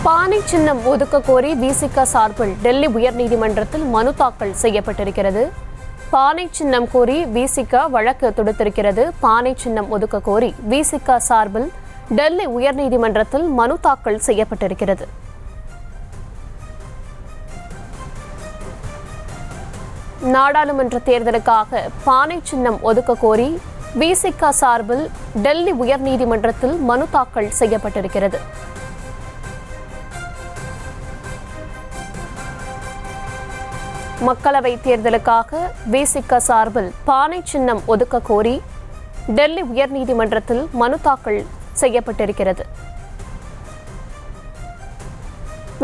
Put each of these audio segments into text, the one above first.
பானை சின்னம் ஒதுக்க கோரி விசிக சார்பில் டெல்லி உயர்நீதிமன்றத்தில் மனு தாக்கல் செய்யப்பட்டிருக்கிறது. பானை சின்னம் கோரி விசிக வழக்கு தொடுத்திருக்கிறது. பானை சின்னம் ஒதுக்க கோரி விசிக சார்பில் டெல்லி உயர்நீதிமன்றத்தில் மனு தாக்கல் செய்யப்பட்டிருக்கிறது. நாடாளுமன்ற தேர்தலுக்காக பானை சின்னம் ஒதுக்க கோரி விசிக சார்பில் டெல்லி உயர்நீதிமன்றத்தில் மனு தாக்கல் செய்யப்பட்டிருக்கிறது. மக்களவை தேர்தலுக்காக விசிக சார்பில் பானை சின்னம் ஒதுக்க கோரி டெல்லி உயர்நீதிமன்றத்தில் மனு தாக்கல் செய்யப்பட்டிருக்கிறது.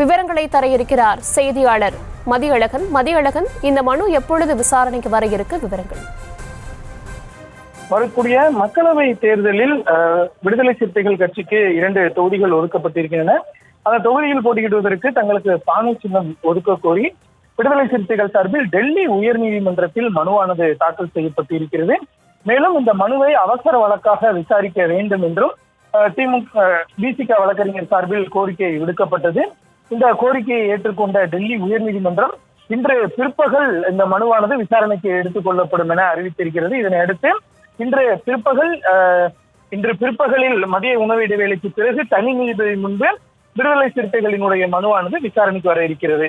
விவரங்களை தர இருக்கிறார் செய்தியாளர் மதியழகன். மதியழகன், இந்த மனு எப்பொழுது விசாரணைக்கு வர இருக்கு? விவரங்கள். வரக்கூடிய மக்களவை தேர்தலில் விடுதலை சிறுத்தைகள் கட்சிக்கு 2 தொகுதிகள் ஒதுக்கப்பட்டிருக்கின்றன. அந்த தொகுதியில் போட்டியிடுவதற்கு தங்களுக்கு பானை சின்னம் ஒதுக்க கோரி விடுதலை சிறுத்தைகள் சார்பில் டெல்லி உயர்நீதிமன்றத்தில் மனுவானது தாக்கல் செய்யப்பட்டிருக்கிறது. மேலும் இந்த மனுவை அவசர வழக்காக விசாரிக்க வேண்டும் என்றும் விசிக வழக்கறிஞர் சார்பில் கோரிக்கை விடுக்கப்பட்டது. இந்த கோரிக்கையை ஏற்றுக்கொண்ட டெல்லி உயர்நீதிமன்றம் இன்று பிற்பகல் இந்த மனுவானது விசாரணைக்கு எடுத்துக் கொள்ளப்படும் என அறிவித்திருக்கிறது. இதனை அடுத்து இன்று பிற்பகலில் மதிய உணவு இடைவேளைக்கு பிறகு தனி நீதிபதி முன்பு விடுதலை சிறுத்தைகளினுடைய மனுவானது விசாரணைக்கு வர இருக்கிறது.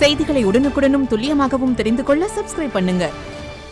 செய்திகளை உடனுக்குடனும் துல்லியமாகவும் தெரிந்து கொள்ள சப்ஸ்கிரைப் பண்ணுங்க.